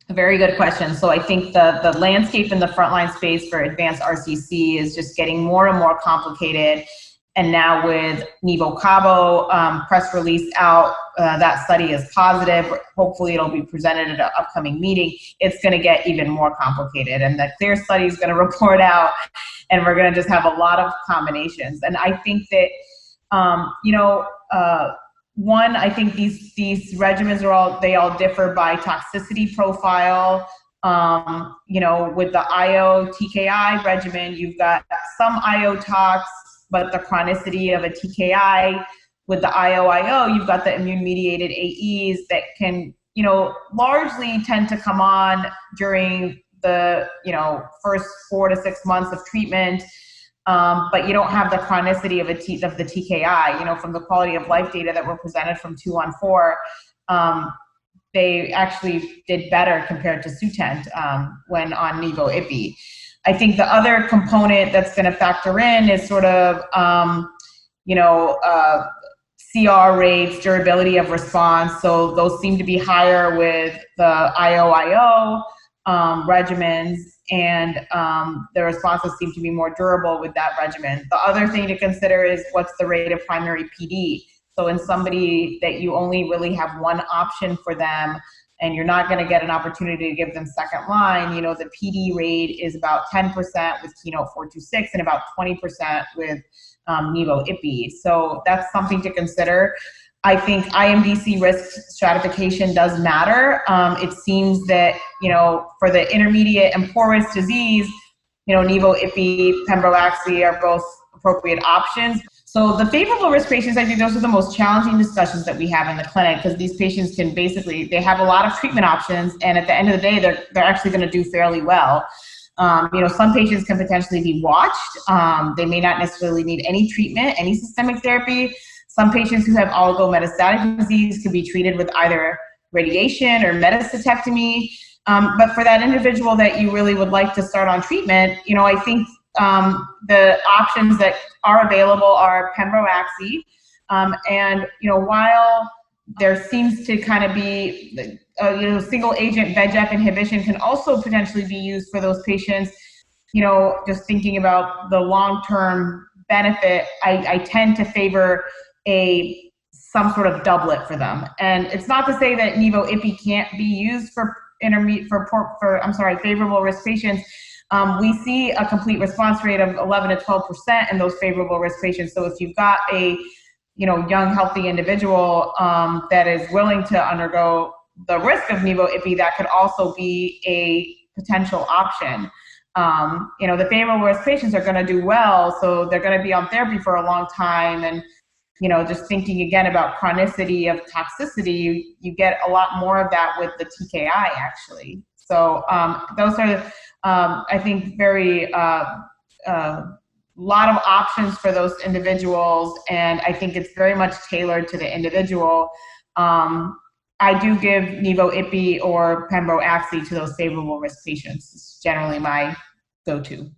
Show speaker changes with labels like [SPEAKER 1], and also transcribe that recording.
[SPEAKER 1] A very good question. So I think the landscape in the frontline space for advanced RCC is just getting more and more complicated. And now with nivo cabo press release out, that study is positive. Hopefully it'll be presented at an upcoming meeting. It's going to get even more complicated, and the CLEAR study is going to report out, and we're going to just have a lot of combinations. And I think that, one, I think these regimens they all differ by toxicity profile. With the IO TKI regimen, you've got some IO tox, but the chronicity of a TKI. With the IO, you've got the immune-mediated AEs that can, largely tend to come on during the, first 4 to 6 months of treatment. But you don't have the chronicity of the TKI. From the quality of life data that were presented from 214, they actually did better compared to Sutent when on nivo/ipi. I think the other component that's going to factor in is sort of, CR rates, durability of response. So those seem to be higher with the IO regimens, and the responses seem to be more durable with that regimen. The other thing to consider is what's the rate of primary PD. So in somebody that you only really have one option for them, and you're not going to get an opportunity to give them second line, the PD rate is about 10% with KEYNOTE-426 and about 20% with nivo/ipi. So that's something to consider. I think IMDC risk stratification does matter. It seems that, for the intermediate and poor risk disease, nivo/ipi, pembrolizumab are both appropriate options. So the favorable risk patients, I think those are the most challenging discussions that we have in the clinic, because these patients can they have a lot of treatment options, and at the end of the day, they're actually going to do fairly well. Some patients can potentially be watched. They may not necessarily need any treatment, any systemic therapy. Some patients who have oligometastatic disease could be treated with either radiation or metastectomy. But for that individual that you really would like to start on treatment, I think the options that are available are pembrolizumab, and while there seems to kind of be single agent VEGF inhibition can also potentially be used for those patients. Just thinking about the long-term benefit, I tend to favor some sort of doublet for them. And it's not to say that nivo/ipi can't be used for favorable risk patients. We see a complete response rate of 11 to 12% in those favorable risk patients. So if you've got a young, healthy individual that is willing to undergo the risk of nivo/ipi, that could also be a potential option. The favorable risk patients are going to do well, so they're going to be on therapy for a long time. And just thinking again about chronicity of toxicity, you get a lot more of that with the TKI actually. So those are, I think, very lot of options for those individuals, and I think it's very much tailored to the individual. I do give nivo/ipi or pembrolizumab to those favorable risk patients. It's generally my go-to.